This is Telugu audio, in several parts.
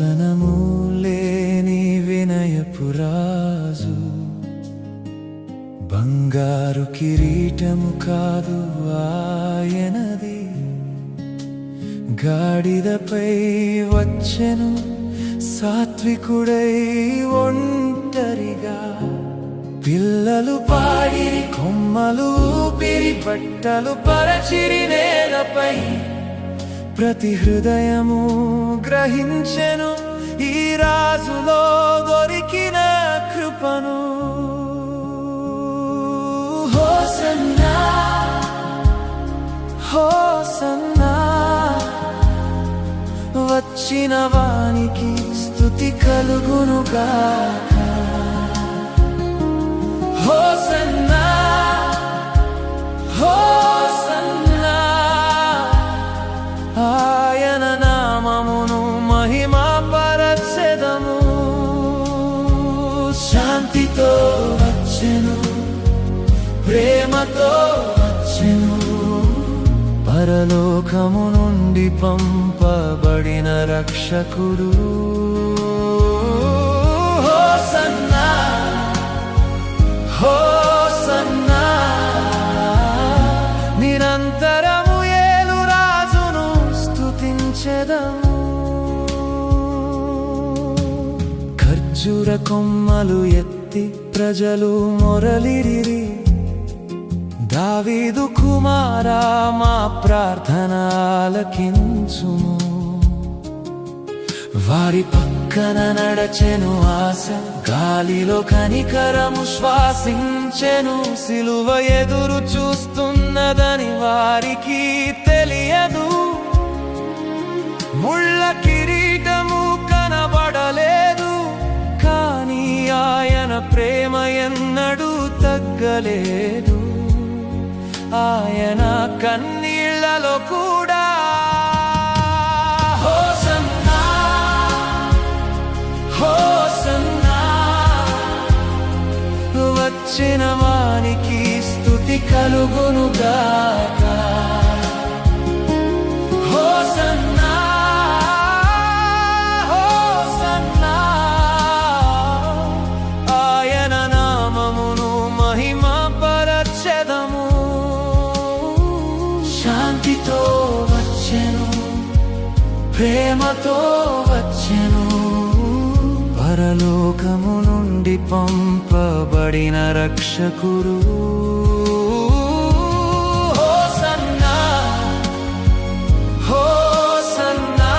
సింహాసనము లేని వినయపు రాజు, బంగారు కిరీటము కాదు ఆయనది, గాడిదపై వచ్చెను సాత్వికుడై ఒంటరిగా. పిల్లలు పాడిరి, కొమ్మలు ఊపిరి, బట్టలు పరచిరి నేలపై. ప్రతి హృదయము గ్రహించెను ఈ రాజులో దొరికిన కృపను. హోసన్నా హోసన్నా, వచ్చిన వానికి స్తుతి కలుగునుగాక. హోసన్నా హోసన్నా, ఆయన నామమును మహిమపరచెదము. శాంతితో వచ్చెను, ప్రేమతో వచ్చెను, పరలోకము నుండి పంపబడిన రక్షకుడు. హోసన్నా హోసన్నా, నిరంతరము యేలు రాజును స్తుతించెదము. ఖర్జూర కొమ్మలు ఎత్తి ప్రజలు మొరలిరిరి, దావీదు కుమారా మా ప్రార్థన ఆలకించుము. వారి పక్కన నడచెను ఆశ, గాలిలో కనికరము శ్వాసించెను. సిలువ ఎదురు చూస్తున్నదని వారికి తెలియదు, ముళ్ళ కిరీటము కనబడలేదు, కానీ ఆయన ప్రేమ ఎన్నడూ తగ్గలేదు. ఆయన కన్నీళ్లలో కూడా హోసన్నా హోసన్నా, వచ్చిన వానికి స్తుతి కలుగునుగాక. హోసన్నా హోసన్నా, ఆయన నామమును మహిమపరచెదము. శాంతితో వచ్చెను, ప్రేమతో వచ్చెను, పరలోకము నుండి పంపబడిన రక్షకుడు. హోసన్నా హోసన్నా,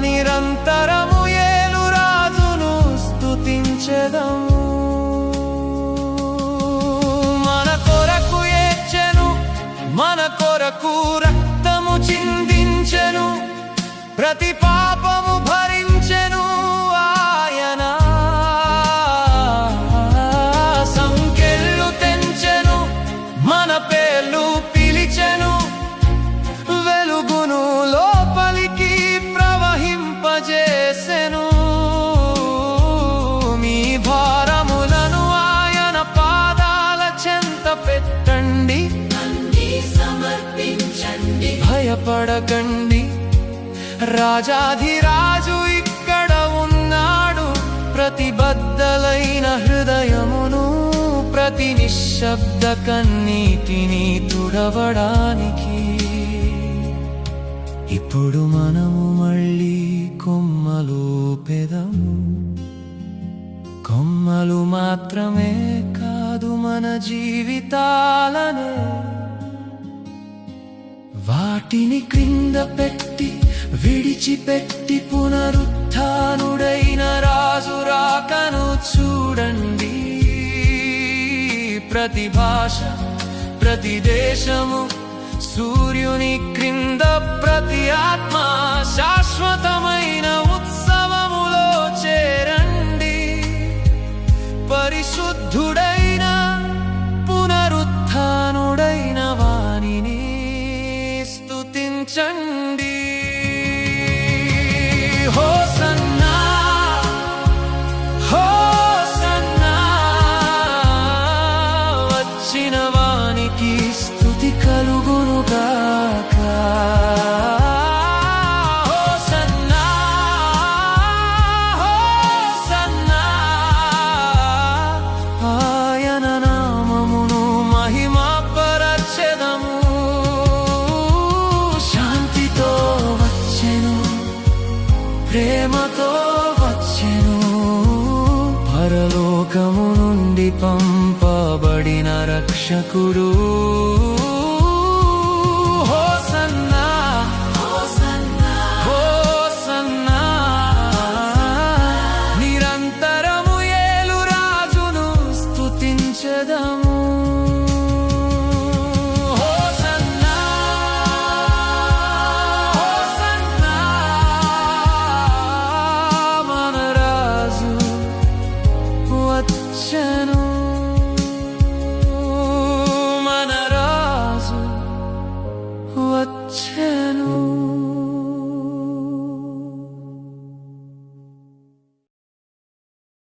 నిరంతరము యేలు రాజును స్తుతించెదము. మన కొరకు ఏడ్చెను, మన కొరకు రక్తము చిందించెను, ప్రతి పాపము భరించెను ఆయన. సంకెళ్ళు తెంచెను, మన పేర్లు పిలిచెను, వెలుగును లోపలికి ప్రవహింపజేసెను. మీ భారములను ఆయన పాదాల చెంత పెట్టండి, సమర్పించండి, భయపడకండి, రాజాధిరాజు ఇక్కడ ఉన్నాడు. ప్రతి బద్దలైన హృదయమును, ప్రతి నిశ్శబ్ద కన్నీటిని తుడవడానికి. ఇప్పుడు మనము మళ్ళీ కొమ్మలు పెదము. కొమ్మలు మాత్రమే కాదు, మన జీవితాలనే వాటిని క్రింద పెట్టి విడిచిపెట్టి పునరుత్థానుడైన రాజు రాకను చూడండి. ప్రతి భాష, ప్రతి దేశము, సూర్యుని క్రింద ప్రతి ఆత్మ, శాశ్వతమైన ఉత్సవములో చేరండి. పరిశుద్ధుడైన పునరుత్థానుడైన వానిని స్తుతించండి. హోసన్నా హోసన్నా, వచ్చిన వానికి స్తుతి కలుగునుగాక. హోసన్నా ప్రేమతో వచ్చెను. పరలోకము నుండి పంపబడిన రక్షకుడు